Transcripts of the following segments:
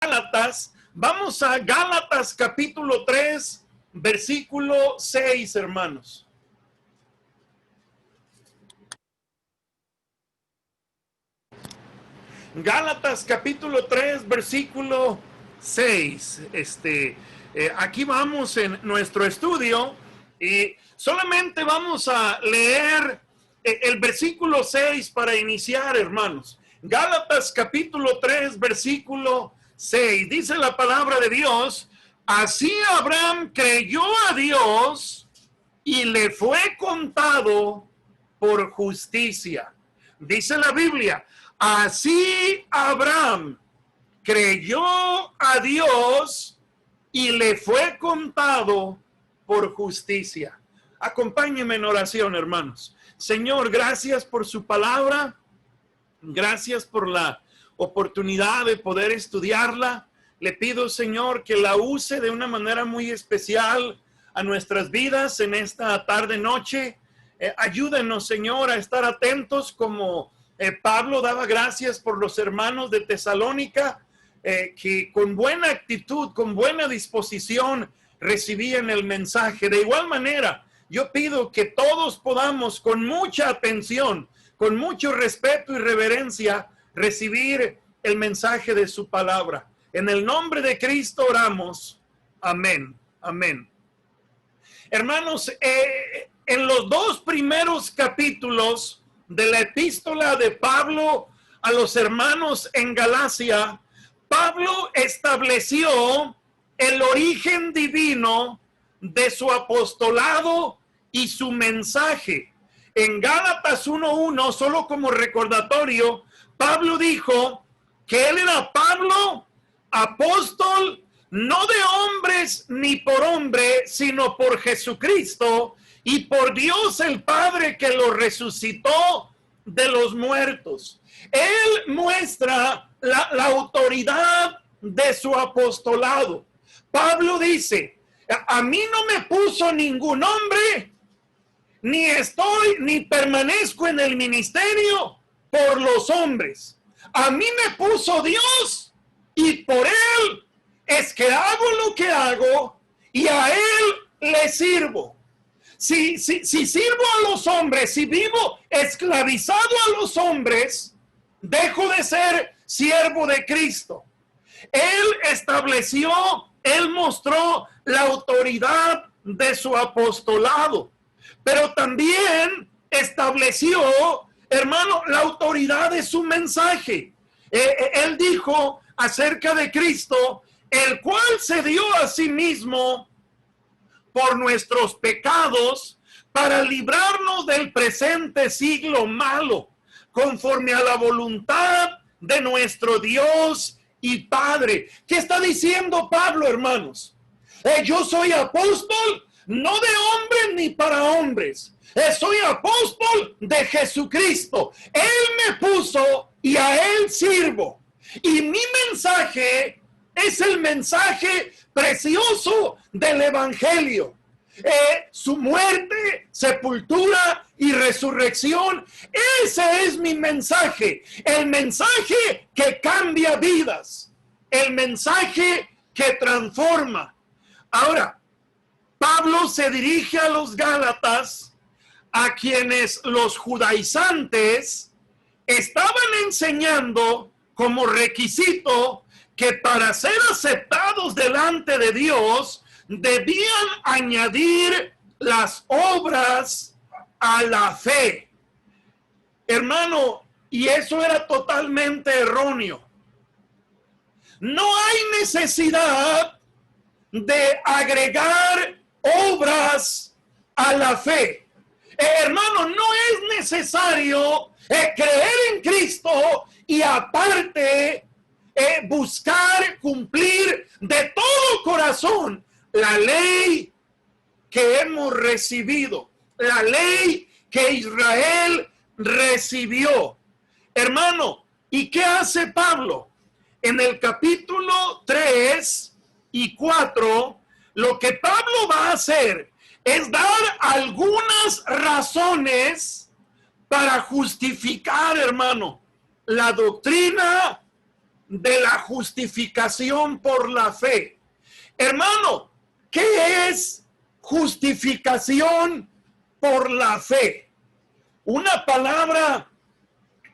Gálatas, vamos a Gálatas capítulo 3, versículo 6, hermanos. Gálatas capítulo 3, versículo 6. Aquí vamos en nuestro estudio y solamente vamos a leer el versículo 6 para iniciar, hermanos. Gálatas capítulo 3, versículo 6. Dice la palabra de Dios: así Abraham creyó a Dios y le fue contado por justicia. Dice la Biblia: así Abraham creyó a Dios y le fue contado por justicia. Acompáñenme en oración, hermanos. Señor, gracias por su palabra. Gracias por la oportunidad de poder estudiarla. Le pido, Señor, que la use de una manera muy especial a nuestras vidas en esta tarde-noche. Ayúdenos, Señor, a estar atentos como Pablo daba gracias por los hermanos de Tesalónica, que con buena actitud, con buena disposición recibían el mensaje. De igual manera, yo pido que todos podamos con mucha atención, con mucho respeto y reverencia, recibir el mensaje de su palabra. En el nombre de Cristo oramos. Amén. Amén. Hermanos, en los dos primeros capítulos de la epístola de Pablo a los hermanos en Galacia, Pablo estableció el origen divino de su apostolado y su mensaje. En Gálatas 1:1, solo como recordatorio, Pablo dijo que él era Pablo, apóstol, no de hombres ni por hombre, sino por Jesucristo y por Dios el Padre que lo resucitó de los muertos. Él muestra la autoridad de su apostolado. Pablo dice: a mí no me puso ningún hombre, ni permanezco en el ministerio por los hombres. A mí me puso Dios y por él es que hago lo que hago y a él le sirvo. Si sirvo a los hombres, si vivo esclavizado a los hombres, dejo de ser siervo de Cristo. Él estableció, él mostró la autoridad de su apostolado, pero también estableció, hermano, la autoridad de su mensaje. Él dijo acerca de Cristo, el cual se dio a sí mismo por nuestros pecados para librarnos del presente siglo malo, conforme a la voluntad de nuestro Dios y Padre. ¿Qué está diciendo Pablo, hermanos? Yo soy apóstol, no de hombres ni para hombres. Soy apóstol de Jesucristo. Él me puso y a él sirvo. Y mi mensaje es el mensaje precioso del evangelio. Su muerte, sepultura y resurrección. Ese es mi mensaje. El mensaje que cambia vidas. El mensaje que transforma. Ahora, Pablo se dirige a los Gálatas, a quienes los judaizantes estaban enseñando como requisito que para ser aceptados delante de Dios debían añadir las obras a la fe. Hermano, y eso era totalmente erróneo. No hay necesidad de agregar obras a la fe. Hermano, no es necesario creer en Cristo y aparte buscar cumplir de todo corazón la ley que hemos recibido, la ley que Israel recibió. Hermano, ¿y qué hace Pablo? En el capítulo 3 y 4, lo que Pablo va a hacer es dar algunas razones para justificar, hermano, la doctrina de la justificación por la fe. Hermano, ¿qué es justificación por la fe? Una palabra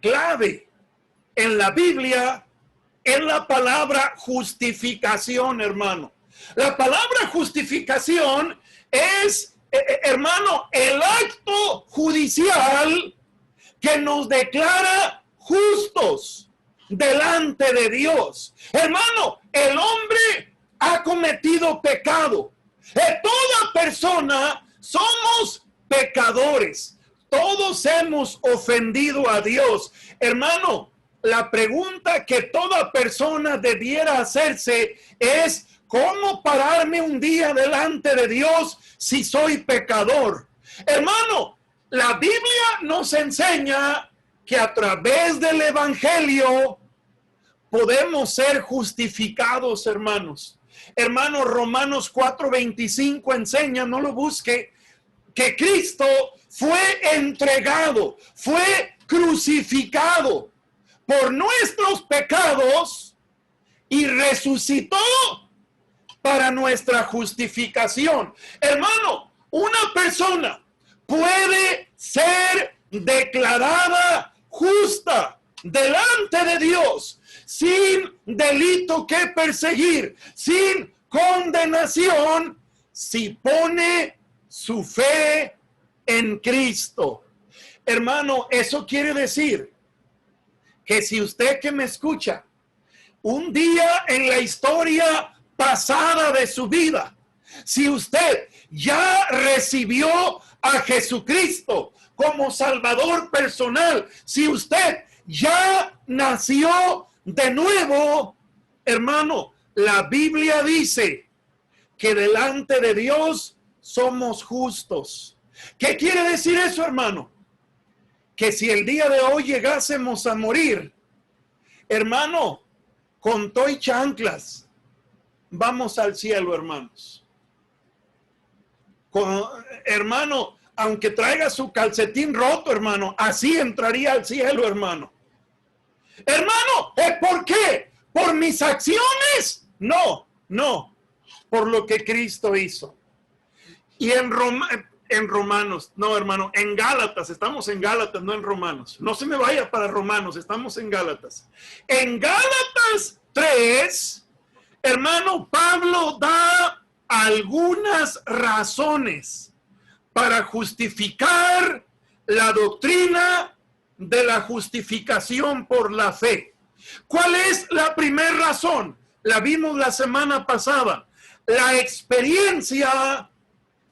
clave en la Biblia es la palabra justificación, hermano. La palabra justificación es, hermano, el acto judicial que nos declara justos delante de Dios. Hermano, el hombre ha cometido pecado. Toda persona somos pecadores. Todos hemos ofendido a Dios. Hermano, la pregunta que toda persona debiera hacerse es: ¿cómo pararme un día delante de Dios si soy pecador? Hermano, la Biblia nos enseña que a través del Evangelio podemos ser justificados, hermanos. Hermano, Romanos 4:25 enseña, no lo busque, que Cristo fue entregado, fue crucificado por nuestros pecados y resucitó para nuestra justificación. Hermano, una persona puede ser declarada justa delante de Dios sin delito que perseguir, sin condenación, si pone su fe en Cristo. Hermano, eso quiere decir que si usted que me escucha, un día en la historia pasada de su vida, si usted ya recibió a Jesucristo como Salvador personal, si usted ya nació de nuevo, hermano, la Biblia dice que delante de Dios somos justos. ¿Qué quiere decir eso, hermano? Que si el día de hoy llegásemos a morir, hermano, con todo y chanclas, vamos al cielo, hermanos. Hermano, aunque traiga su calcetín roto, hermano, así entraría al cielo, hermano. Hermano, ¿por qué? ¿Por mis acciones? No, no, por lo que Cristo hizo. Y en Romanos, no, hermano, en Gálatas, estamos en Gálatas, no en Romanos. No se me vaya para Romanos, estamos en Gálatas. En Gálatas 3, hermano, Pablo da algunas razones para justificar la doctrina de la justificación por la fe. ¿Cuál es la primera razón? La vimos la semana pasada. La experiencia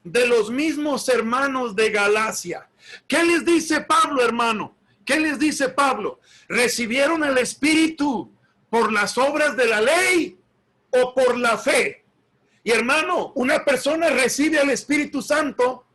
de los mismos hermanos de Galacia. ¿Qué les dice Pablo, hermano? ¿Qué les dice Pablo? ¿Recibieron el Espíritu por las obras de la ley o por la fe? Y hermano, una persona recibe al Espíritu Santo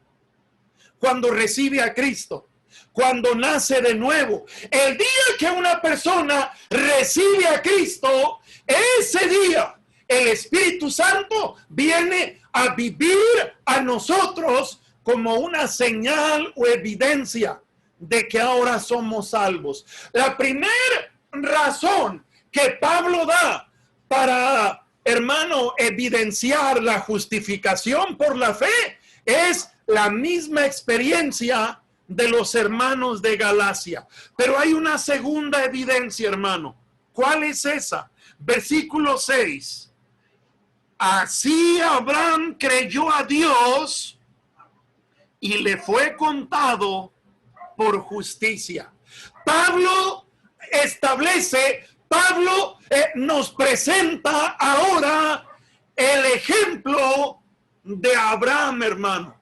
cuando recibe a Cristo, cuando nace de nuevo. El día que una persona recibe a Cristo, ese día el Espíritu Santo viene a vivir a nosotros como una señal o evidencia de que ahora somos salvos. La primera razón que Pablo da para, hermano, evidenciar la justificación por la fe es la misma experiencia de los hermanos de Galacia. Pero hay una segunda evidencia, hermano. ¿Cuál es esa? Versículo 6. Así Abraham creyó a Dios y le fue contado por justicia. Pablo nos presenta ahora el ejemplo de Abraham, hermano.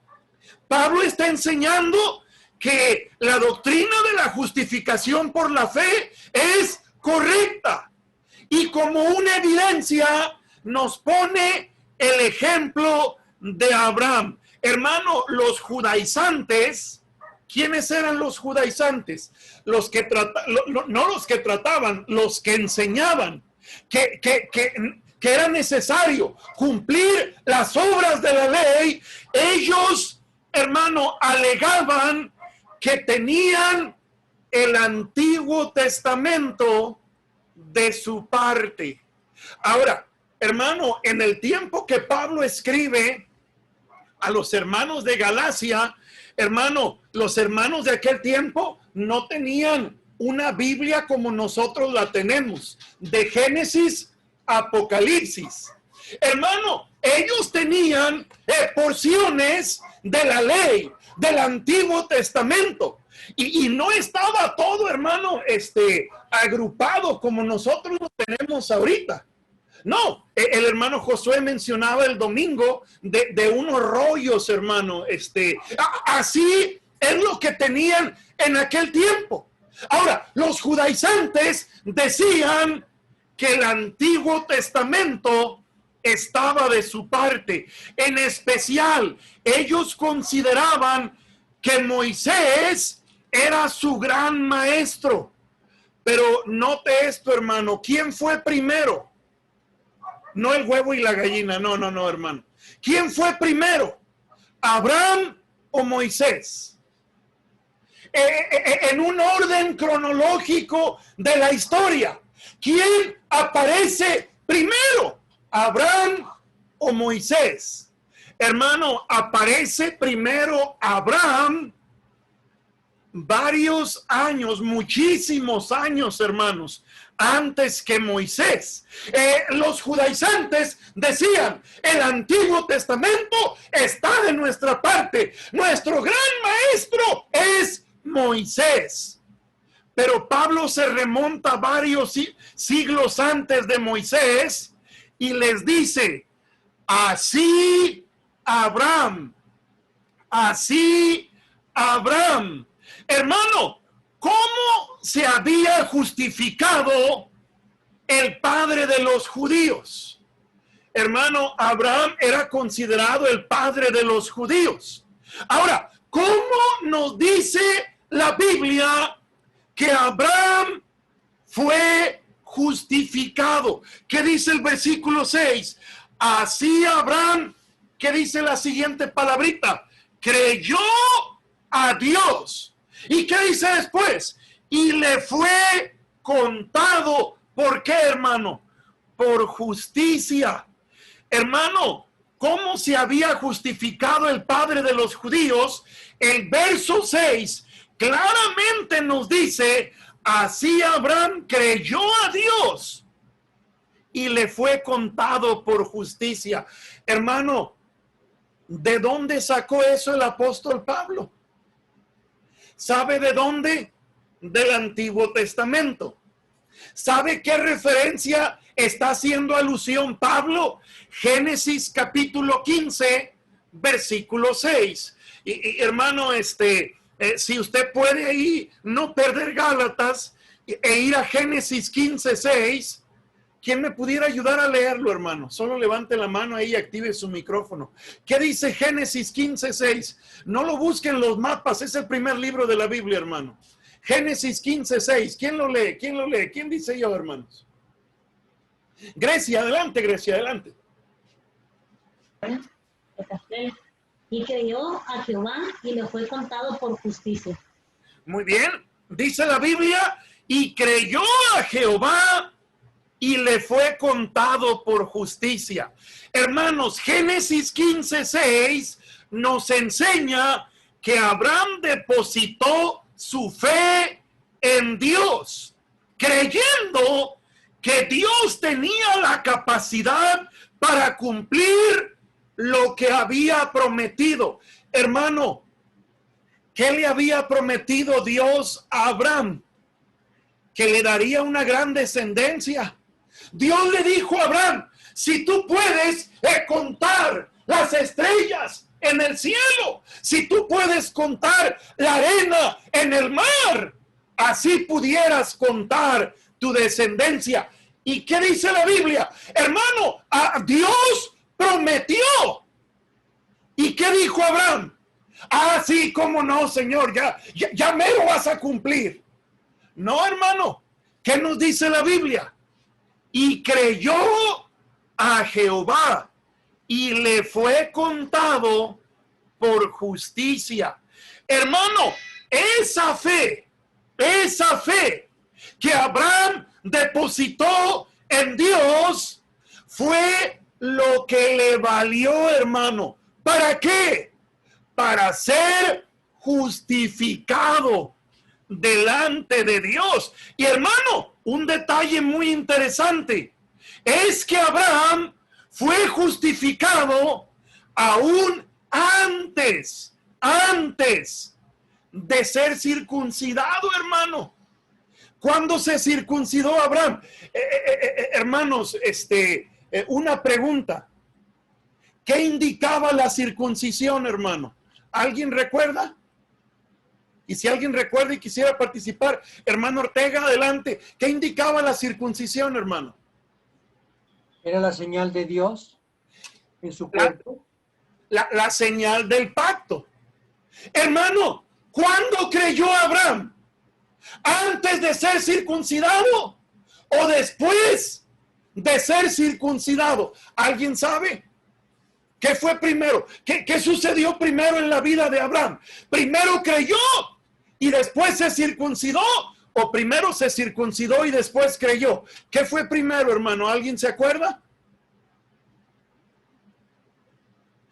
Pablo está enseñando que la doctrina de la justificación por la fe es correcta. Y como una evidencia nos pone el ejemplo de Abraham. Hermano, los judaizantes, ¿quiénes eran los judaizantes? Los que no los que trataban, los que enseñaban que era necesario cumplir las obras de la ley. Ellos, hermano, alegaban que tenían el Antiguo Testamento de su parte. Ahora, hermano, en el tiempo que Pablo escribe a los hermanos de Galacia, hermano, los hermanos de aquel tiempo no tenían una Biblia como nosotros la tenemos, de Génesis a Apocalipsis. Hermano, ellos tenían porciones de la ley, del Antiguo Testamento. Y no estaba todo, hermano, agrupado como nosotros lo tenemos ahorita. No, el hermano Josué mencionaba el domingo de unos rollos, hermano. Así es lo que tenían en aquel tiempo. Ahora, los judaizantes decían que el Antiguo Testamento estaba de su parte. En especial, ellos consideraban que Moisés era su gran maestro. Pero note esto, hermano. ¿Quién fue primero? No el huevo y la gallina. No, hermano. ¿Quién fue primero? ¿Abraham o Moisés? En un orden cronológico de la historia, ¿quién aparece primero? ¿Abraham o Moisés? Hermano, aparece primero Abraham varios años, muchísimos años, hermanos, antes que Moisés. Los judaizantes decían, el Antiguo Testamento está de nuestra parte. Nuestro gran maestro es Moisés. Pero Pablo se remonta varios siglos antes de Moisés y les dice, así Abraham. Hermano, ¿cómo se había justificado el padre de los judíos? Hermano, Abraham era considerado el padre de los judíos. Ahora, ¿cómo nos dice la Biblia que Abraham fue justificado? ¿Qué dice el versículo 6? Así Abraham, ¿qué dice la siguiente palabrita? Creyó a Dios. ¿Y qué dice después? Y le fue contado. ¿Por qué, hermano? Por justicia. Hermano, ¿cómo se había justificado el padre de los judíos? El verso 6 claramente nos dice, así Abraham creyó a Dios y le fue contado por justicia. Hermano, ¿de dónde sacó eso el apóstol Pablo? ¿Sabe de dónde? Del Antiguo Testamento. ¿Sabe qué referencia está haciendo alusión Pablo? Génesis capítulo 15, versículo 6. Y hermano, si usted puede ahí no perder Gálatas e ir a Génesis 15, 6, ¿quién me pudiera ayudar a leerlo, hermano? Solo levante la mano ahí y active su micrófono. ¿Qué dice Génesis 15, 6? No lo busquen en los mapas, es el primer libro de la Biblia, hermano. Génesis 15, 6. ¿Quién lo lee? ¿Quién lo lee? ¿Quién dice yo, hermanos? Grecia, adelante, Grecia, adelante. Y creyó a Jehová y le fue contado por justicia. Muy bien, dice la Biblia, y creyó a Jehová y le fue contado por justicia. Hermanos, Génesis 15, 6 nos enseña que Abraham depositó su fe en Dios, creyendo que Dios tenía la capacidad para cumplir lo que había prometido. Hermano, ¿qué le había prometido Dios a Abraham? Que le daría una gran descendencia. Dios le dijo a Abraham, si tú puedes contar las estrellas en el cielo, si tú puedes contar la arena en el mar, así pudieras contar tu descendencia. ¿Y qué dice la Biblia? Hermano, a Dios prometió. ¿Y qué dijo Abraham? Ah, sí, cómo no, Señor, ya me lo vas a cumplir. No, hermano, ¿qué nos dice la Biblia? Y creyó a Jehová y le fue contado por justicia. Hermano, esa fe que Abraham depositó en Dios fue lo que le valió, hermano. ¿Para qué? Para ser justificado delante de Dios. Y hermano, un detalle muy interesante es que Abraham fue justificado aún antes de ser circuncidado, hermano. ¿Cuándo se circuncidó Abraham? Hermanos, una pregunta. ¿Qué indicaba la circuncisión, hermano? ¿Alguien recuerda? Y si alguien recuerda y quisiera participar, hermano Ortega, adelante. ¿Qué indicaba la circuncisión, hermano? Era la señal de Dios en su cuerpo. La señal del pacto. Hermano, ¿cuándo creyó Abraham? ¿Antes de ser circuncidado o después de ser circuncidado? ¿Alguien sabe? ¿Qué fue primero? ¿Qué sucedió primero en la vida de Abraham? ¿Primero creyó y después se circuncidó? ¿O primero se circuncidó y después creyó? ¿Qué fue primero, hermano? ¿Alguien se acuerda?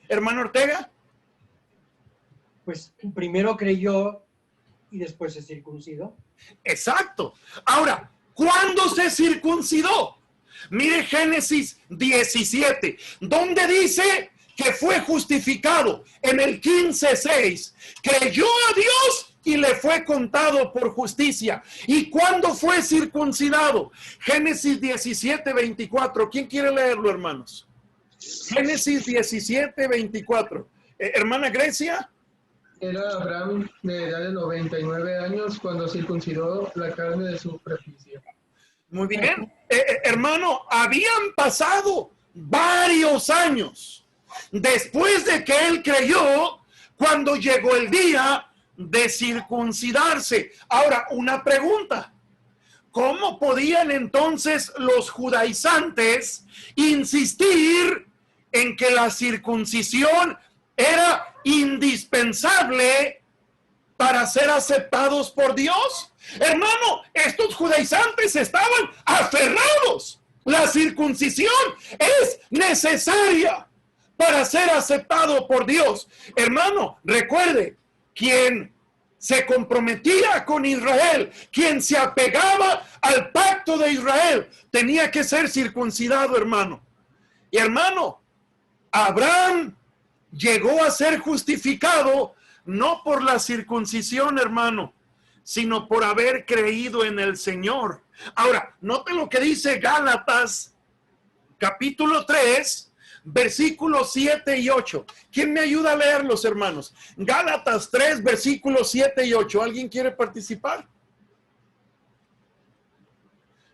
¿Hermano Ortega? Pues primero creyó y después se circuncidó. Exacto. Ahora, ¿cuándo se circuncidó? Mire Génesis 17, donde dice que fue justificado en el 15:6. Creyó a Dios y le fue contado por justicia. ¿Y cuándo fue circuncidado? Génesis 17:24. ¿Quién quiere leerlo, hermanos? Génesis 17:24. Hermana Grecia. Era Abraham de edad de 99 años cuando circuncidó la carne de su prepucio. Muy bien. Hermano, habían pasado varios años después de que él creyó cuando llegó el día de circuncidarse. Ahora, una pregunta. ¿Cómo podían entonces los judaizantes insistir en que la circuncisión era indispensable para ser aceptados por Dios? Hermano, estos judaizantes estaban aferrados. La circuncisión es necesaria para ser aceptado por Dios. Hermano, recuerde, quien se comprometía con Israel, quien se apegaba al pacto de Israel, tenía que ser circuncidado, hermano. Y hermano, Abraham llegó a ser justificado no por la circuncisión, hermano, sino por haber creído en el Señor. Ahora, note lo que dice Gálatas, capítulo 3, versículos 7 y 8. ¿Quién me ayuda a leerlos, hermanos? Gálatas 3, versículos 7 y 8. ¿Alguien quiere participar?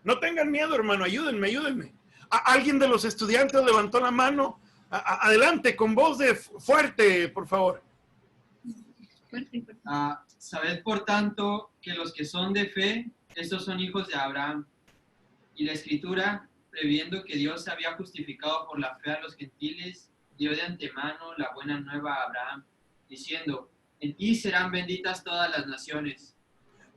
No tengan miedo, hermano, ayúdenme. ¿Alguien de los estudiantes levantó la mano? Adelante, con voz de fuerte, por favor. Sabed, por tanto, que los que son de fe, estos son hijos de Abraham. Y la Escritura, previendo que Dios había justificado por la fe a los gentiles, dio de antemano la buena nueva a Abraham, diciendo, en ti serán benditas todas las naciones.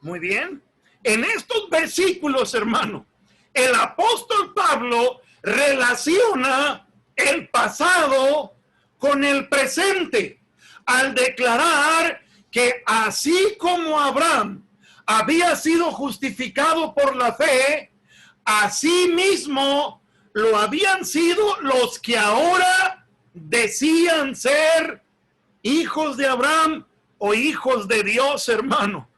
Muy bien. En estos versículos, hermano, el apóstol Pablo relaciona el pasado con el presente, al declarar que así como Abraham había sido justificado por la fe, así mismo lo habían sido los que ahora decían ser hijos de Abraham o hijos de Dios, hermano.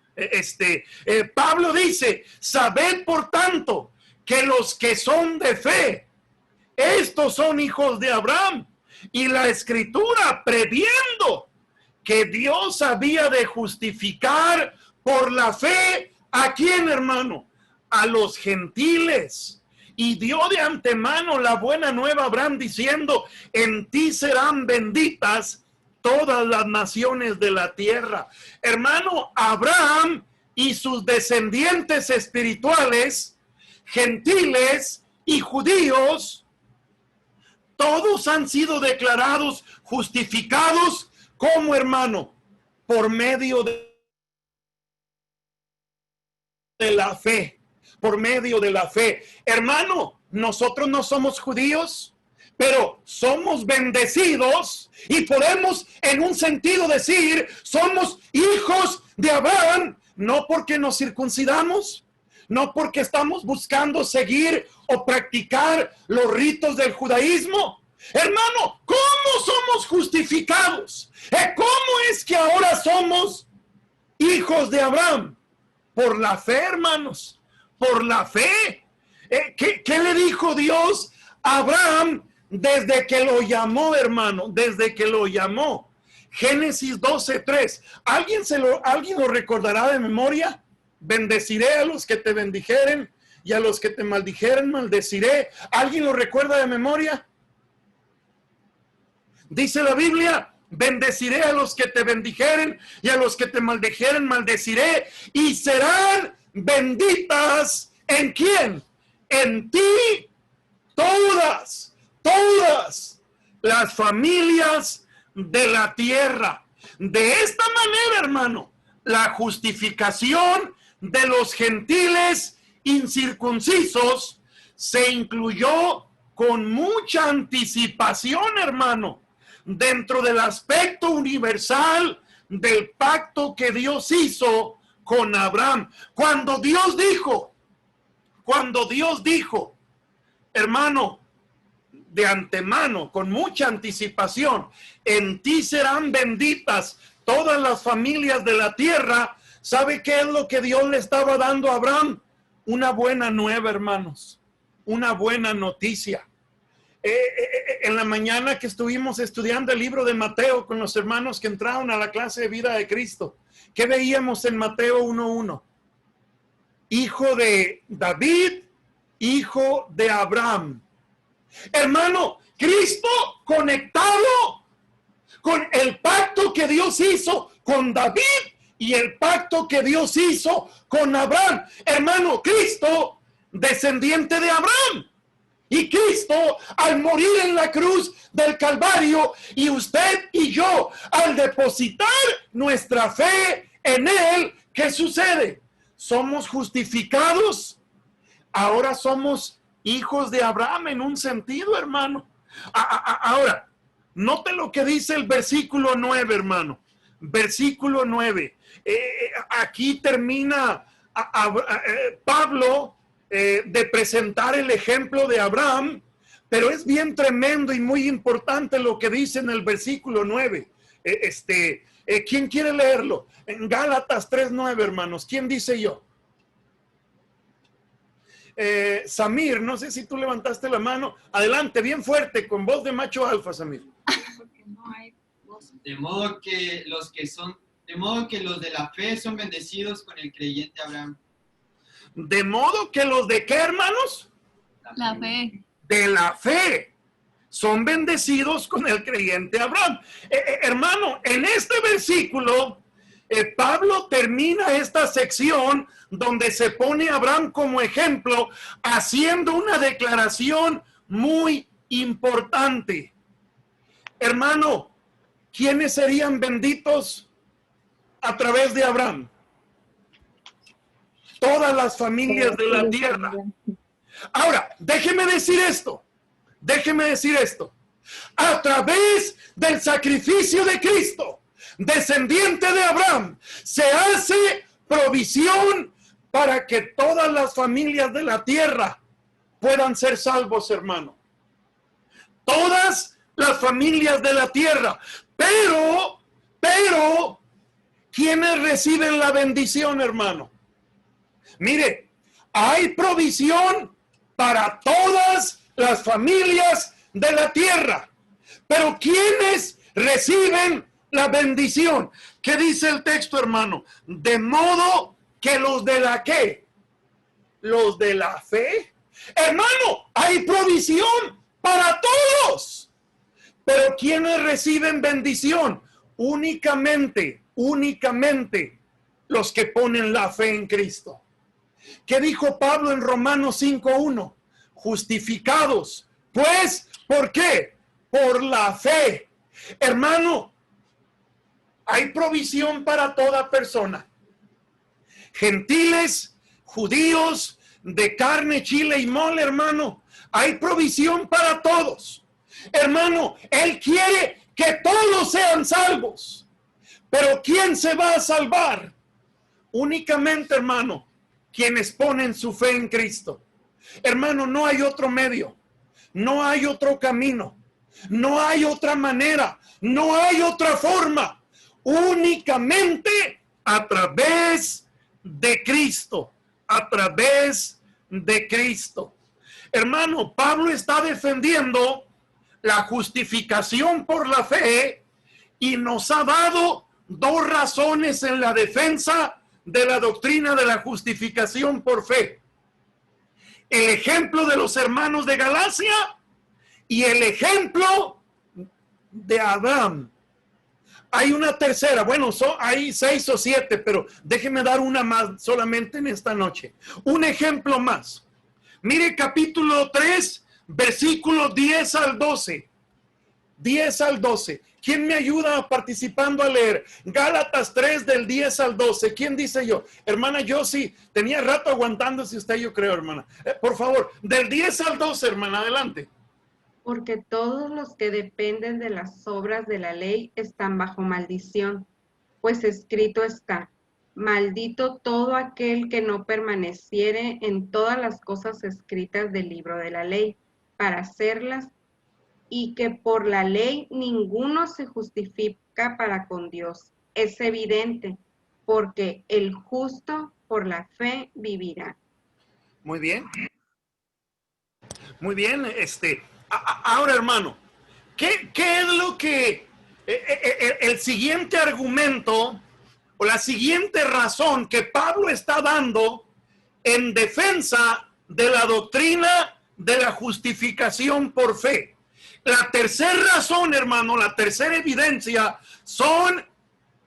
Pablo dice, sabed por tanto que los que son de fe, estos son hijos de Abraham. Y la Escritura, previendo que Dios había de justificar por la fe, ¿a quién, hermano? A los gentiles. Y dio de antemano la buena nueva a Abraham diciendo, en ti serán benditas todas las naciones de la tierra. Hermano, Abraham y sus descendientes espirituales, gentiles y judíos, todos han sido declarados justificados como, hermano, por medio de la fe. por medio de la fe. Hermano, nosotros no somos judíos, pero somos bendecidos y podemos en un sentido decir, somos hijos de Abraham, no porque nos circuncidamos, no porque estamos buscando seguir o practicar los ritos del judaísmo. Hermano, ¿cómo somos justificados? ¿Cómo es que ahora somos hijos de Abraham? Por la fe, hermanos, por la fe. ¿Qué le dijo Dios a Abraham desde que lo llamó, hermano? Desde que lo llamó. Génesis 12:3. ¿Alguien lo recordará de memoria? Bendeciré a los que te bendijeren y a los que te maldijeren maldeciré. ¿Alguien lo recuerda de memoria? Dice la Biblia, bendeciré a los que te bendijeren y a los que te maldijeren maldeciré, y serán benditas ¿en quién? En ti todas las familias de la tierra. De esta manera, hermano, la justificación de los gentiles incircuncisos se incluyó con mucha anticipación, hermano, dentro del aspecto universal del pacto que Dios hizo con Abraham. Cuando Dios dijo, hermano, de antemano, con mucha anticipación, en ti serán benditas todas las familias de la tierra. ¿Sabe qué es lo que Dios le estaba dando a Abraham? Una buena nueva, hermanos, una buena noticia. En la mañana que estuvimos estudiando el libro de Mateo con los hermanos que entraron a la clase de vida de Cristo, ¿qué veíamos en Mateo 1:1? Hijo de David, hijo de Abraham. Hermano, Cristo conectado con el pacto que Dios hizo con David y el pacto que Dios hizo con Abraham. Hermano, Cristo, descendiente de Abraham. Y Cristo, al morir en la cruz del Calvario, y usted y yo, al depositar nuestra fe en Él, ¿qué sucede? Somos justificados. Ahora somos hijos de Abraham en un sentido, hermano. Ahora, note lo que dice el versículo 9, hermano. Versículo 9. Aquí termina Pablo de presentar el ejemplo de Abraham, pero es bien tremendo y muy importante lo que dice en el versículo 9. ¿Quién quiere leerlo? En Gálatas 3:9, hermanos. ¿Quién dice yo? Samir, no sé si tú levantaste la mano. Adelante, bien fuerte, con voz de macho alfa, Samir. De modo que los de la fe son bendecidos con el creyente Abraham. De modo que los de qué, hermanos? La fe. De la fe son bendecidos con el creyente Abraham. Hermano, en este versículo, Pablo termina esta sección donde se pone a Abraham como ejemplo, haciendo una declaración muy importante. Hermano, ¿quiénes serían benditos a través de Abraham? Todas las familias de la tierra. Ahora, déjeme decir esto. A través del sacrificio de Cristo, descendiente de Abraham, se hace provisión para que todas las familias de la tierra puedan ser salvos, hermano. Todas las familias de la tierra. Pero, ¿quiénes reciben la bendición, hermano? Mire, hay provisión para todas las familias de la tierra. Pero ¿quiénes reciben la bendición? ¿Qué dice el texto, hermano? De modo que los de la ¿qué? Los de la fe. Hermano, hay provisión para todos. Pero ¿quiénes reciben bendición? Únicamente los que ponen la fe en Cristo. ¿Qué dijo Pablo en Romanos 5:1? Justificados. Pues, ¿por qué? Por la fe. Hermano, hay provisión para toda persona. Gentiles, judíos, de carne, chile y mole, hermano. Hay provisión para todos. Hermano, Él quiere que todos sean salvos. Pero ¿quién se va a salvar? Únicamente, hermano, quienes ponen su fe en Cristo. Hermano, no hay otro medio, no hay otro camino, no hay otra manera, no hay otra forma. Únicamente a través de Cristo, a través de Cristo. Hermano, Pablo está defendiendo la justificación por la fe y nos ha dado dos razones en la defensa de la doctrina de la justificación por fe. El ejemplo de los hermanos de Galacia y el ejemplo de Abraham. Hay una tercera, bueno, hay 6 o 7, pero déjeme dar una más solamente en esta noche. Un ejemplo más. Mire capítulo 3, versículos 10 al 12. 10 al 12. ¿Quién me ayuda participando a leer? Gálatas 3 del 10 al 12. ¿Quién dice yo? Hermana, yo sí. Tenía rato aguantándose usted, yo creo, hermana. Por favor, del 10 al 12, hermana, adelante. Porque todos los que dependen de las obras de la ley están bajo maldición, pues escrito está: maldito todo aquel que no permaneciere en todas las cosas escritas del libro de la ley, para hacerlas, y que por la ley ninguno se justifica para con Dios. Es evidente, porque el justo por la fe vivirá. Muy bien. Muy bien, ahora, hermano, ¿qué es lo que el siguiente argumento o la siguiente razón que Pablo está dando en defensa de la doctrina de la justificación por fe? La tercera razón, hermano, la tercera evidencia son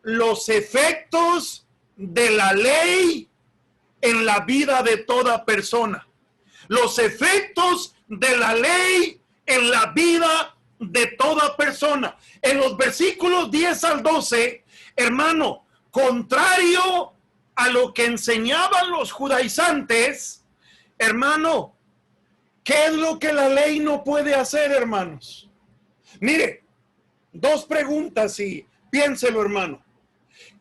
los efectos de la ley en la vida de toda persona. Los efectos de la ley en la vida de toda persona. En los versículos 10 al 12, hermano, contrario a lo que enseñaban los judaizantes, hermano, ¿qué es lo que la ley no puede hacer, hermanos? Mire, dos preguntas y piénselo, hermano.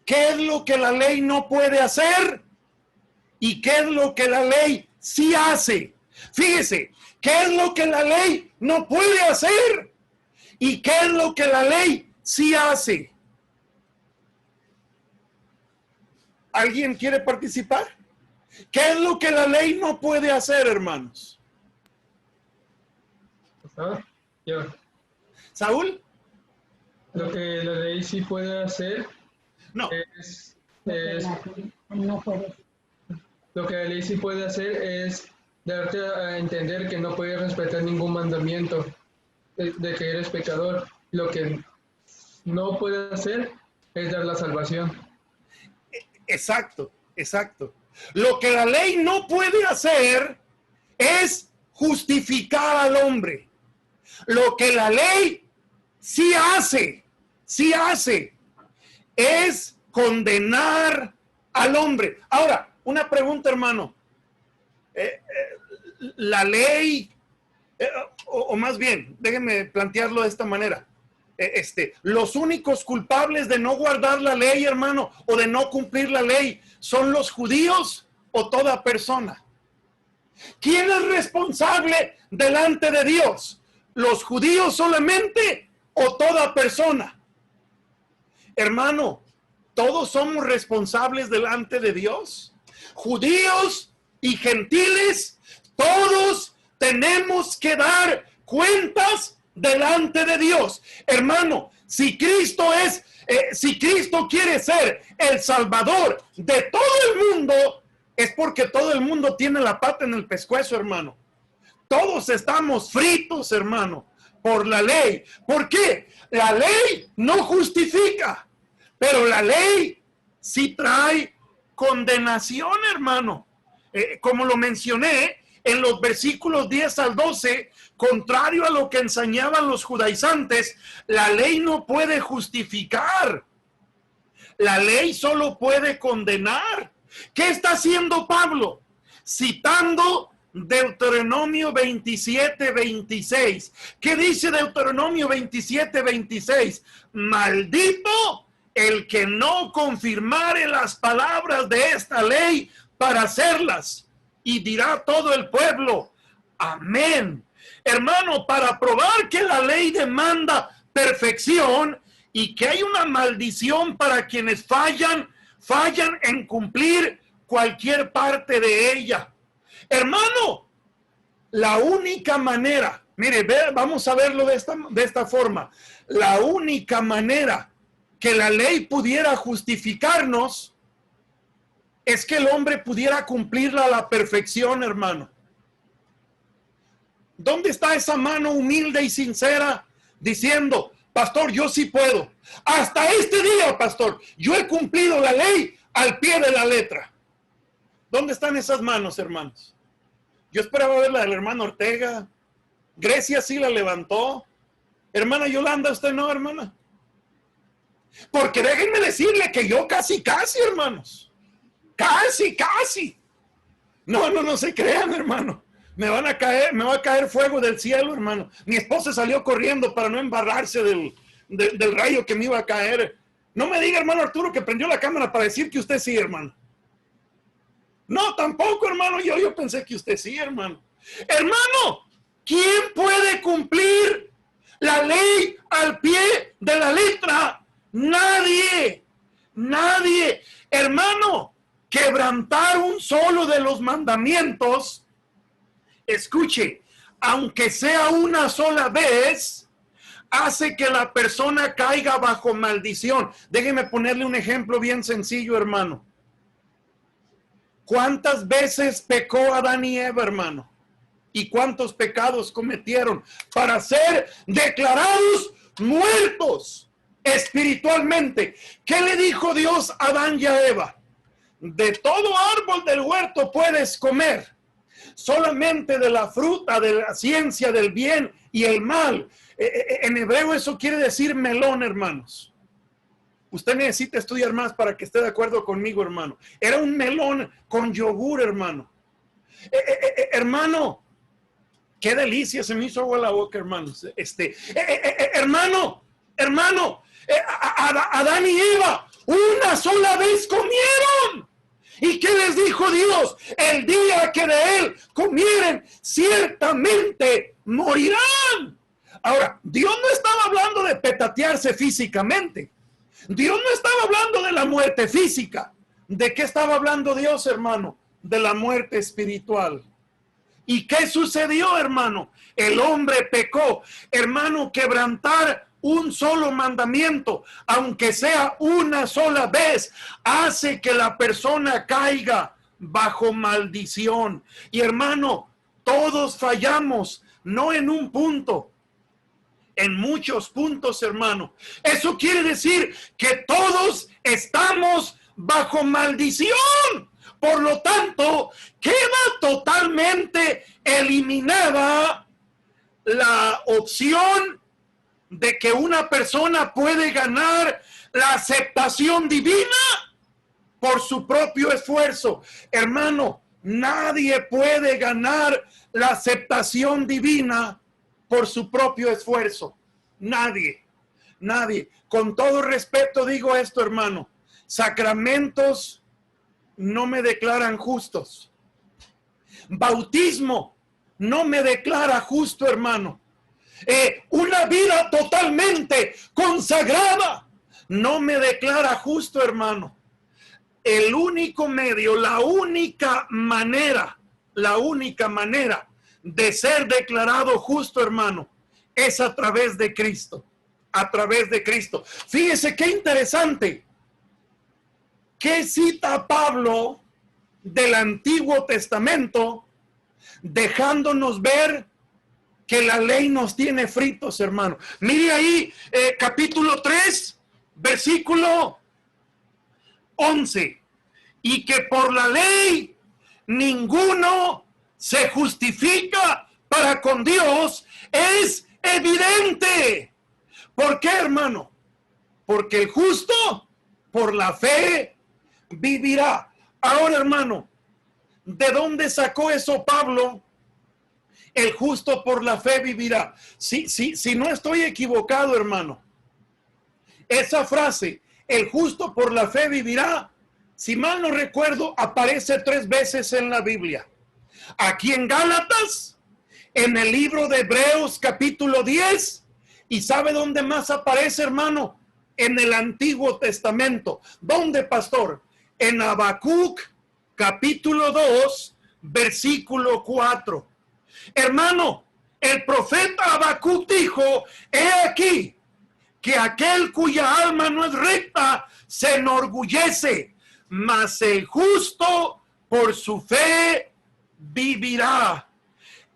¿Qué es lo que la ley no puede hacer? ¿Y qué es lo que la ley sí hace? Fíjese, ¿qué es lo que la ley no puede hacer? ¿Y qué es lo que la ley sí hace? ¿Alguien quiere participar? ¿Qué es lo que la ley no puede hacer, hermanos? Yo. ¿Saúl? Lo que la ley sí puede hacer No. es No puede. lo que la ley sí puede hacer es darte a entender que no puedes respetar ningún mandamiento de que eres pecador. Lo que no puede hacer es dar la salvación. Exacto, exacto. Lo que la ley no puede hacer es justificar al hombre. Lo que la ley sí hace, es condenar al hombre. Ahora, una pregunta, hermano. La ley, o más bien, déjenme plantearlo de esta manera. Los únicos culpables de no guardar la ley, hermano, o de no cumplir la ley, ¿son los judíos o toda persona? ¿Quién es responsable delante de Dios? ¿Los judíos solamente o toda persona? Hermano, todos somos responsables delante de Dios. Judíos y gentiles, todos tenemos que dar cuentas delante de Dios. Hermano, si Cristo quiere ser el Salvador de todo el mundo, es porque todo el mundo tiene la pata en el pescuezo, hermano. Todos estamos fritos, hermano, por la ley. ¿Por qué? La ley no justifica, pero la ley sí trae condenación, hermano. Como lo mencioné en los versículos 10 al 12, contrario a lo que enseñaban los judaizantes, la ley no puede justificar. La ley solo puede condenar. ¿Qué está haciendo Pablo? citando Deuteronomio 27:26. ¿Qué dice Deuteronomio 27:26? Maldito el que no confirmare las palabras de esta ley para hacerlas. Y dirá todo el pueblo, amén. Hermano, para probar que la ley demanda perfección y que hay una maldición para quienes fallan en cumplir cualquier parte de ella. Hermano, la única manera, mire, vamos a verlo de esta forma. La única manera que la ley pudiera justificarnos es que el hombre pudiera cumplirla a la perfección, hermano. ¿Dónde está esa mano humilde y sincera diciendo, pastor, yo sí puedo? Hasta este día, pastor, yo he cumplido la ley al pie de la letra. ¿Dónde están esas manos, hermanos? Yo esperaba ver la del hermano Ortega. Grecia sí la levantó. Hermana Yolanda, ¿usted no, hermana? Porque déjenme decirle que yo casi, hermanos. Casi. No se crean, hermano. Me va a caer fuego del cielo, hermano. Mi esposa salió corriendo para no embarrarse del rayo que me iba a caer. No me diga, hermano Arturo, que prendió la cámara para decir que usted sí, hermano. No, tampoco, hermano. Yo pensé que usted sí, hermano. Hermano, ¿quién puede cumplir la ley al pie de la letra? Nadie. Hermano, quebrantar un solo de los mandamientos, escuche, aunque sea una sola vez, hace que la persona caiga bajo maldición. Déjeme ponerle un ejemplo bien sencillo, hermano. ¿Cuántas veces pecó Adán y Eva, hermano? ¿Y cuántos pecados cometieron para ser declarados muertos espiritualmente? ¿Qué le dijo Dios a Adán y a Eva? De todo árbol del huerto puedes comer, solamente de la fruta de la ciencia del bien y el mal. En hebreo eso quiere decir melón, hermanos. Usted necesita estudiar más para que esté de acuerdo conmigo, hermano. Era un melón con yogur, hermano. Hermano, qué delicia, se me hizo agua la boca, hermanos. Hermano, Adán y Eva una sola vez comieron. ¿Y qué les dijo Dios? El día que de él comieren, ciertamente morirán. Ahora, Dios no estaba hablando de petatearse físicamente. Dios no estaba hablando de la muerte física. ¿De qué estaba hablando Dios, hermano? De la muerte espiritual. ¿Y qué sucedió, hermano? El hombre pecó. Hermano, quebrantar un solo mandamiento, aunque sea una sola vez, hace que la persona caiga bajo maldición. Y hermano, todos fallamos, no en un punto, en muchos puntos, hermano. Eso quiere decir que todos estamos bajo maldición. Por lo tanto, queda totalmente eliminada la opción de que una persona puede ganar la aceptación divina por su propio esfuerzo. Hermano, nadie puede ganar la aceptación divina por su propio esfuerzo. Nadie. Con todo respeto digo esto, hermano. Sacramentos no me declaran justos. Bautismo no me declara justo, hermano. Una vida totalmente consagrada no me declara justo, hermano. El único medio, la única manera de ser declarado justo, hermano, es a través de Cristo. A través de Cristo. Fíjese qué interesante. ¿Qué cita Pablo del Antiguo Testamento, dejándonos ver que la ley nos tiene fritos, hermano? Mire ahí, capítulo 3, versículo 11. Y que por la ley ninguno se justifica para con Dios, es evidente. ¿Por qué, hermano? Porque el justo por la fe vivirá. Ahora, hermano, ¿De dónde sacó eso Pablo? El justo por la fe vivirá. Si no estoy equivocado, hermano, esa frase, el justo por la fe vivirá, si mal no recuerdo, aparece 3 veces en la Biblia. Aquí en Gálatas, en el libro de Hebreos capítulo 10, y ¿sabe dónde más aparece, hermano? En el Antiguo Testamento. ¿Dónde, pastor? En Habacuc capítulo 2, versículo 4. Hermano, el profeta Habacuc dijo, he aquí que aquel cuya alma no es recta se enorgullece, mas el justo por su fe vivirá.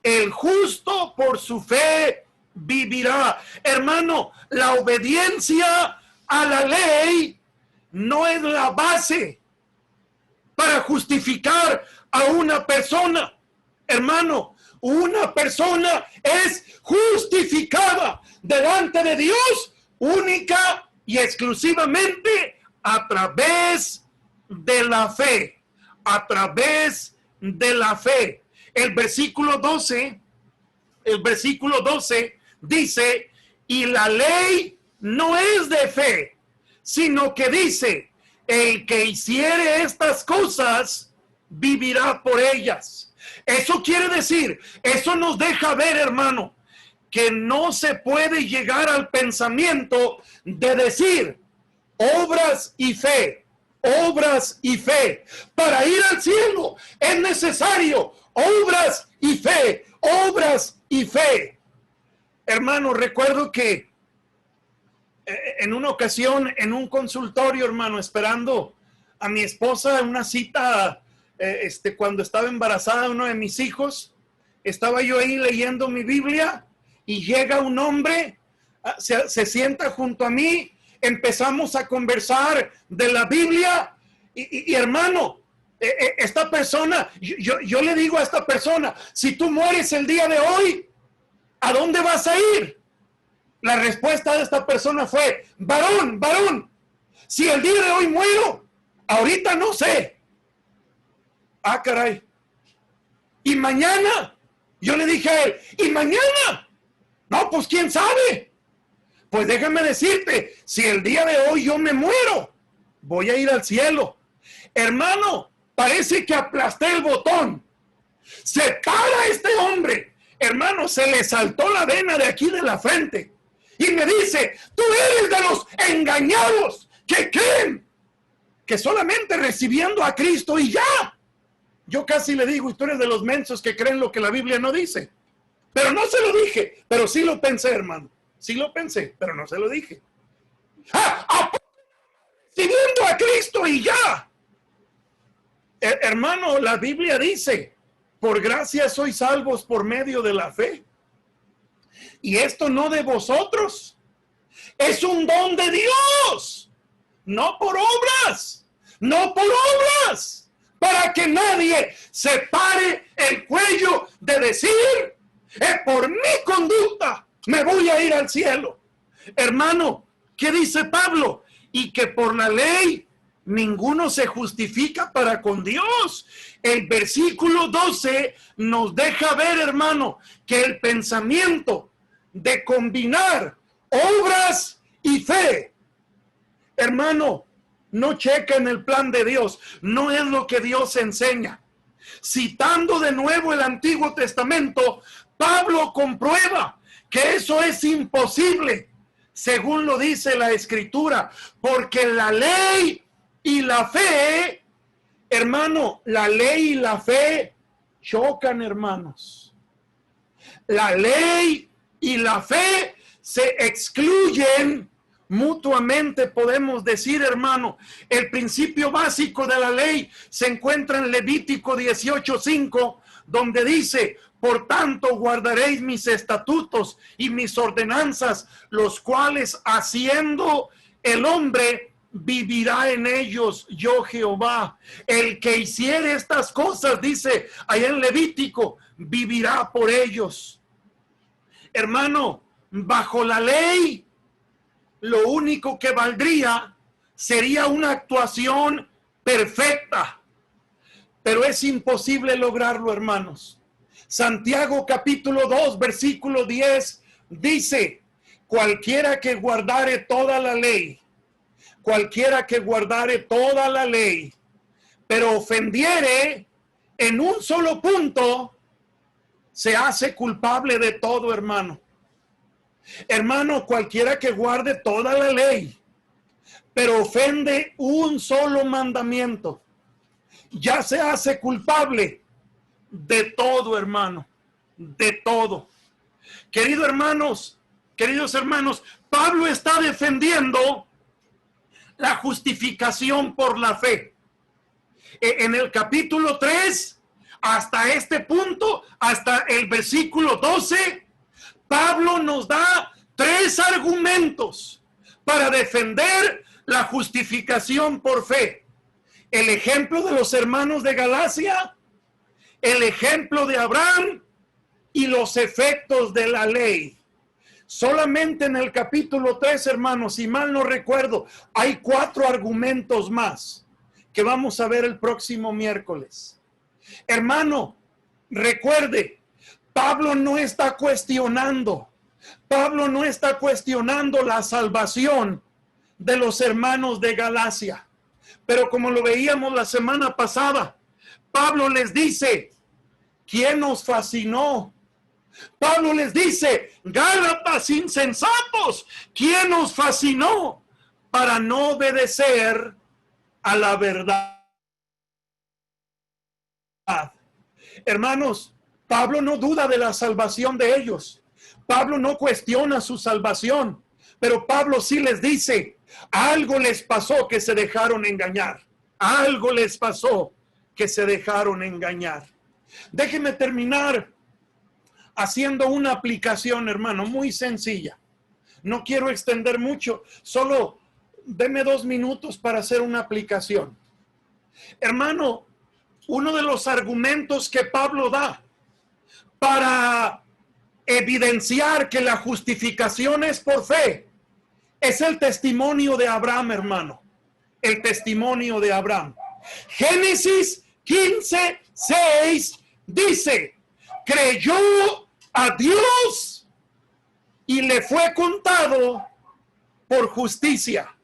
El justo por su fe vivirá. Hermano, la obediencia a la ley no es la base para justificar a una persona. Hermano, una persona es justificada delante de Dios única y exclusivamente a través de la fe. A través de la fe. El versículo 12 dice, y la ley no es de fe, sino que dice, el que hiciere estas cosas vivirá por ellas. Eso quiere decir, eso nos deja ver, hermano, que no se puede llegar al pensamiento de decir obras y fe, obras y fe. Para ir al cielo es necesario obras y fe, obras y fe. Hermano, recuerdo que en una ocasión, en un consultorio, hermano, esperando a mi esposa en una cita, cuando estaba embarazada de uno de mis hijos, estaba yo ahí leyendo mi Biblia y llega un hombre, se sienta junto a mí, empezamos a conversar de la Biblia y hermano, esta persona, yo le digo a esta persona, si tú mueres el día de hoy, ¿a dónde vas a ir? La respuesta de esta persona fue, varón, si el día de hoy muero, ahorita no sé. Ah, caray. ¿Y mañana? Yo le dije a él, ¿y mañana? No, pues quién sabe. Pues déjame decirte, si el día de hoy yo me muero, voy a ir al cielo. Hermano, parece que aplasté el botón. Se para este hombre. Hermano, se le saltó la vena de aquí de la frente. Y me dice, tú eres de los engañados que creen que solamente recibiendo a Cristo y ya. Yo casi le digo, y tú eres de los mensos que creen lo que la Biblia no dice. Pero no se lo dije, pero sí lo pensé, hermano. Sí lo pensé, pero no se lo dije. Recibiendo a Cristo y ya. Hermano, la Biblia dice, por gracia sois salvos por medio de la fe. Y esto no de vosotros, es un don de Dios, no por obras, para que nadie se pare el cuello de decir, por mi conducta me voy a ir al cielo. Hermano, ¿qué dice Pablo? Y que por la ley ninguno se justifica para con Dios. El versículo 12 nos deja ver, hermano, que el pensamiento de combinar obras y fe, hermano, no checa en el plan de Dios, no es lo que Dios enseña. Citando de nuevo el Antiguo Testamento, Pablo comprueba que eso es imposible, según lo dice la Escritura, porque la ley y la fe, hermano, la ley y la fe chocan, hermanos. La ley y la fe se excluyen mutuamente, podemos decir, hermano. El principio básico de la ley se encuentra en Levítico 18:5, donde dice, por tanto guardaréis mis estatutos y mis ordenanzas, los cuales haciendo el hombre vivirá en ellos, yo Jehová. El que hiciere estas cosas, dice allá en Levítico, vivirá por ellos. Hermano, bajo la ley, lo único que valdría sería una actuación perfecta. pero es imposible lograrlo, hermanos. Santiago capítulo 2, versículo 10 dice: cualquiera que guardare toda la ley, cualquiera que guardare toda la ley, pero ofendiere en un solo punto, se hace culpable de todo, hermano. Hermano, cualquiera que guarde toda la ley, pero ofende un solo mandamiento, ya se hace culpable de todo, hermano, de todo. Queridos hermanos, Pablo está defendiendo la justificación por la fe. En el capítulo 3, hasta este punto, hasta el versículo 12, Pablo nos da 3 argumentos para defender la justificación por fe. El ejemplo de los hermanos de Galacia, el ejemplo de Abraham y los efectos de la ley. Solamente en el capítulo 3, hermanos, si mal no recuerdo, hay 4 argumentos más que vamos a ver el próximo miércoles. Hermano, recuerde, Pablo no está cuestionando la salvación de los hermanos de Galacia. Pero como lo veíamos la semana pasada, Pablo les dice: ¿quién nos fascinó? Pablo les dice: Gálatas insensatos, ¿quién nos fascinó para no obedecer a la verdad? Hermanos, Pablo no duda de la salvación de ellos. Pablo no cuestiona su salvación, pero Pablo sí les dice: algo les pasó que se dejaron engañar. Algo les pasó que se dejaron engañar. Déjenme terminar haciendo una aplicación, hermano, muy sencilla. No quiero extender mucho, solo deme 2 minutos para hacer una aplicación. Hermano, uno de los argumentos que Pablo da para evidenciar que la justificación es por fe es el testimonio de Abraham, hermano. El testimonio de Abraham. Génesis 15:6 dice: creyó a Dios y le fue contado por justicia.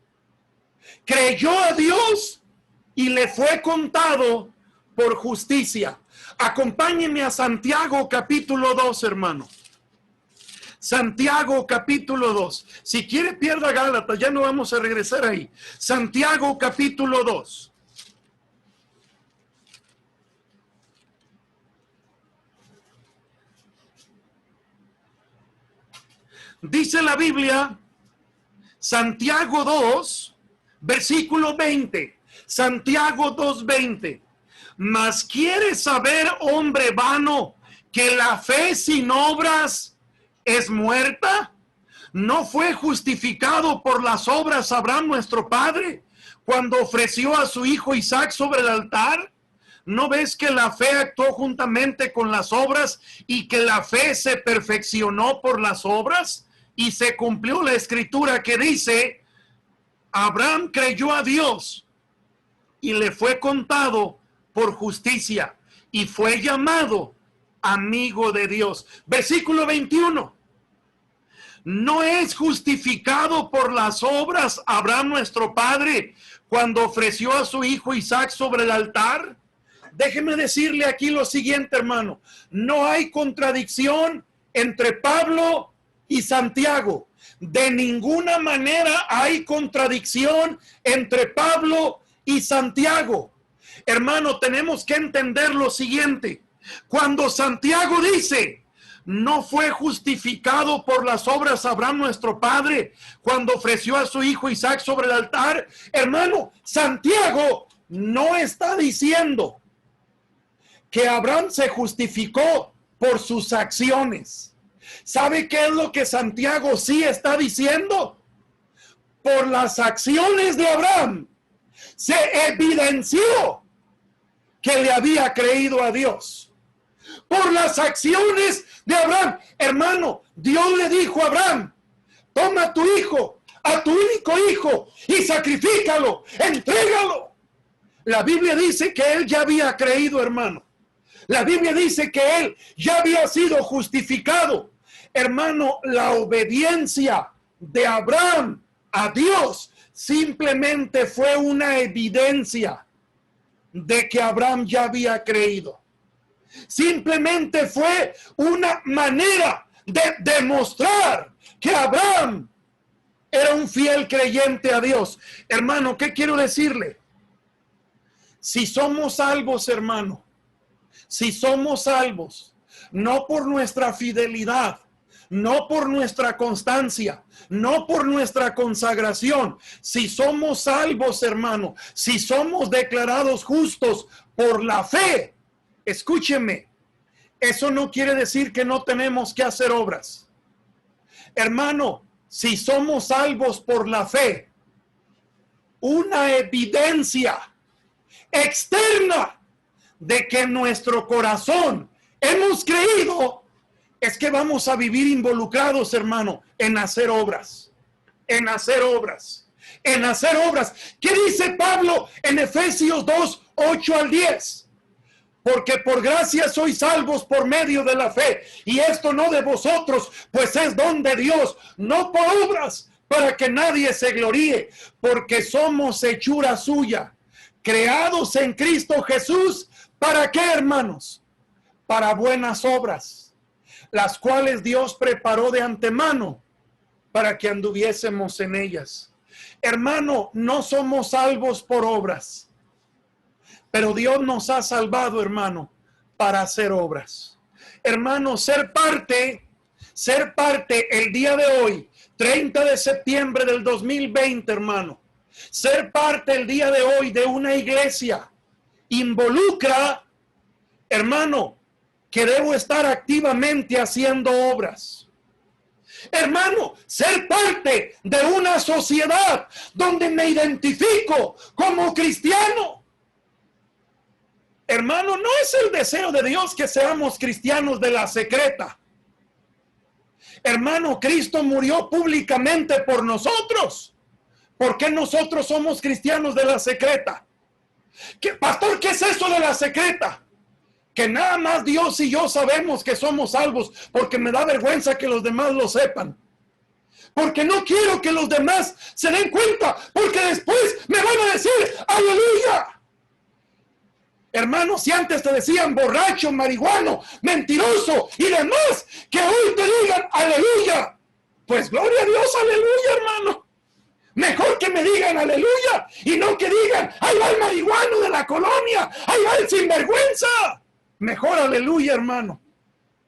Creyó a Dios y le fue contado por justicia. Acompáñenme a Santiago capítulo 2, hermano. Santiago capítulo 2. Si quiere, pierda Gálatas, ya no vamos a regresar ahí. Santiago capítulo 2. Dice la Biblia, Santiago 2, versículo 20. Santiago 2:20. Mas ¿quieres saber, hombre vano, que la fe sin obras es muerta? ¿No fue justificado por las obras Abraham nuestro padre cuando ofreció a su hijo Isaac sobre el altar? ¿No ves que la fe actuó juntamente con las obras y que la fe se perfeccionó por las obras? Y se cumplió la escritura que dice: Abraham creyó a Dios y le fue contado por justicia y fue llamado amigo de Dios. Versículo 21. ¿No es justificado por las obras Abraham nuestro padre cuando ofreció a su hijo Isaac sobre el altar? Déjeme decirle aquí lo siguiente, hermano. No hay contradicción entre Pablo y Santiago. De ninguna manera hay contradicción entre Pablo y Santiago. Hermano, tenemos que entender lo siguiente. Cuando Santiago dice: no fue justificado por las obras Abraham nuestro padre cuando ofreció a su hijo Isaac sobre el altar, hermano, Santiago no está diciendo que Abraham se justificó por sus acciones. ¿Sabe qué es lo que Santiago sí está diciendo? Por las acciones de Abraham se evidenció que le había creído a Dios. Por las acciones de Abraham, hermano, Dios le dijo a Abraham: toma a tu hijo, a tu único hijo, y sacrifícalo, entrégalo. La Biblia dice que él ya había creído, hermano. La Biblia dice que él ya había sido justificado. Hermano, la obediencia de Abraham a Dios simplemente fue una evidencia de que Abraham ya había creído. Simplemente fue una manera de demostrar que Abraham era un fiel creyente a Dios. Hermano, ¿qué quiero decirle? Si somos salvos, hermano, si somos salvos, no por nuestra fidelidad, no por nuestra constancia, no por nuestra consagración, si somos salvos, hermano, si somos declarados justos por la fe, escúcheme, eso no quiere decir que no tenemos que hacer obras. Hermano, si somos salvos por la fe, una evidencia externa de que en nuestro corazón hemos creído es que vamos a vivir involucrados, hermano, en hacer obras, en hacer obras, en hacer obras. ¿Qué dice Pablo en Efesios 2, 8 al 10? Porque por gracia sois salvos por medio de la fe, y esto no de vosotros, pues es don de Dios, no por obras, para que nadie se gloríe, porque somos hechura suya, creados en Cristo Jesús. ¿Para qué, hermanos? Para buenas obras, las cuales Dios preparó de antemano para que anduviésemos en ellas. Hermano, no somos salvos por obras, pero Dios nos ha salvado, hermano, para hacer obras. Hermano, ser parte el día de hoy, 30 de septiembre del 2020, hermano, ser parte el día de hoy de una iglesia involucra, hermano, que debo estar activamente haciendo obras. Hermano, ser parte de una sociedad donde me identifico como cristiano. Hermano, no es el deseo de Dios que seamos cristianos de la secreta. Hermano, Cristo murió públicamente por nosotros. ¿Por qué nosotros somos cristianos de la secreta? Pastor, ¿qué es eso de la secreta? Que nada más Dios y yo sabemos que somos salvos, porque me da vergüenza que los demás lo sepan. Porque no quiero que los demás se den cuenta, porque después me van a decir, aleluya. Hermano, si antes te decían borracho, marihuano, mentiroso y demás, que hoy te digan aleluya, pues gloria a Dios, aleluya, hermano. Mejor que me digan aleluya y no que digan, ahí va el marihuano de la colonia, ahí va el sinvergüenza. Mejor aleluya, hermano.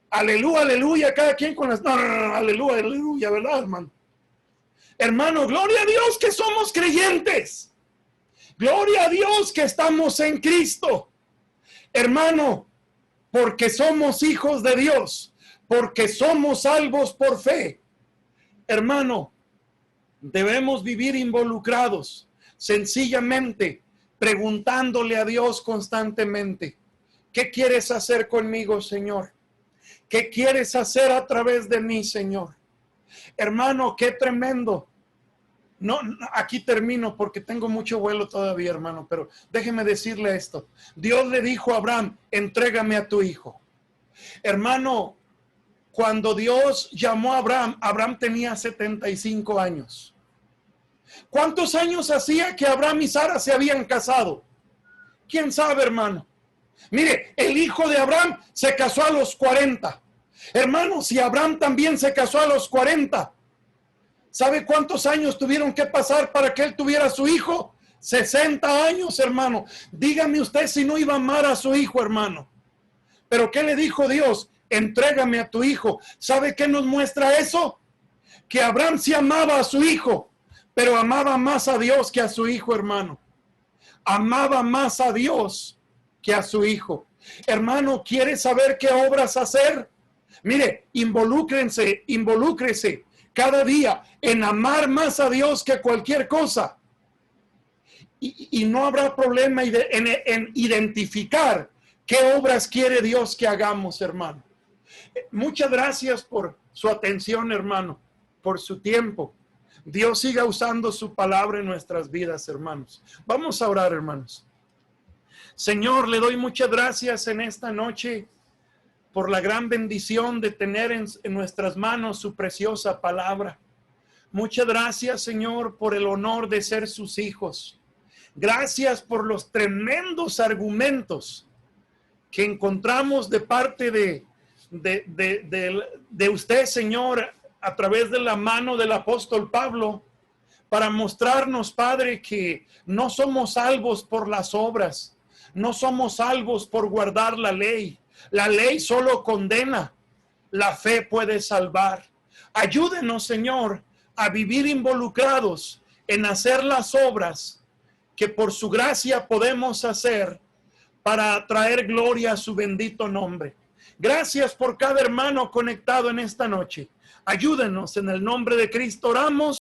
Aleluya, aleluya, cada quien con las... No, aleluya, aleluya, ¿verdad, hermano? Hermano, gloria a Dios que somos creyentes. Gloria a Dios que estamos en Cristo. Hermano, porque somos hijos de Dios, porque somos salvos por fe. Hermano, debemos vivir involucrados, sencillamente preguntándole a Dios constantemente, ¿qué quieres hacer conmigo, Señor? ¿Qué quieres hacer a través de mí, Señor? Hermano, qué tremendo. No, aquí termino porque tengo mucho vuelo todavía, hermano, pero déjeme decirle esto. Dios le dijo a Abraham, entrégame a tu hijo. Hermano, cuando Dios llamó a Abraham, Abraham tenía 75 años. ¿Cuántos años hacía que Abraham y Sara se habían casado? ¿Quién sabe, hermano? Mire, el hijo de Abraham se casó a los 40. Hermano, si Abraham también se casó a los 40, ¿sabe cuántos años tuvieron que pasar para que él tuviera su hijo? 60 años, hermano. Dígame usted si no iba a amar a su hijo, hermano. ¿Pero qué le dijo Dios? Entrégame a tu hijo. ¿Sabe qué nos muestra eso? Que Abraham sí amaba a su hijo, pero amaba más a Dios que a su hijo, hermano. Amaba más a Dios que a su hijo. Hermano, ¿quiere saber qué obras hacer? Mire, involúcrese cada día en amar más a Dios que cualquier cosa. Y no habrá problema en identificar qué obras quiere Dios que hagamos, hermano. Muchas gracias por su atención, hermano, por su tiempo. Dios siga usando su palabra en nuestras vidas, hermanos. Vamos a orar, hermanos. Señor, le doy muchas gracias en esta noche por la gran bendición de tener en nuestras manos su preciosa palabra. Muchas gracias, Señor, por el honor de ser sus hijos. Gracias por los tremendos argumentos que encontramos de parte de usted, Señor, a través de la mano del apóstol Pablo, para mostrarnos, Padre, que no somos salvos por las obras, no somos salvos por guardar la ley. La ley solo condena, la fe puede salvar. Ayúdenos, Señor, a vivir involucrados en hacer las obras que por su gracia podemos hacer para traer gloria a su bendito nombre. Gracias por cada hermano conectado en esta noche. Ayúdenos, en el nombre de Cristo oramos.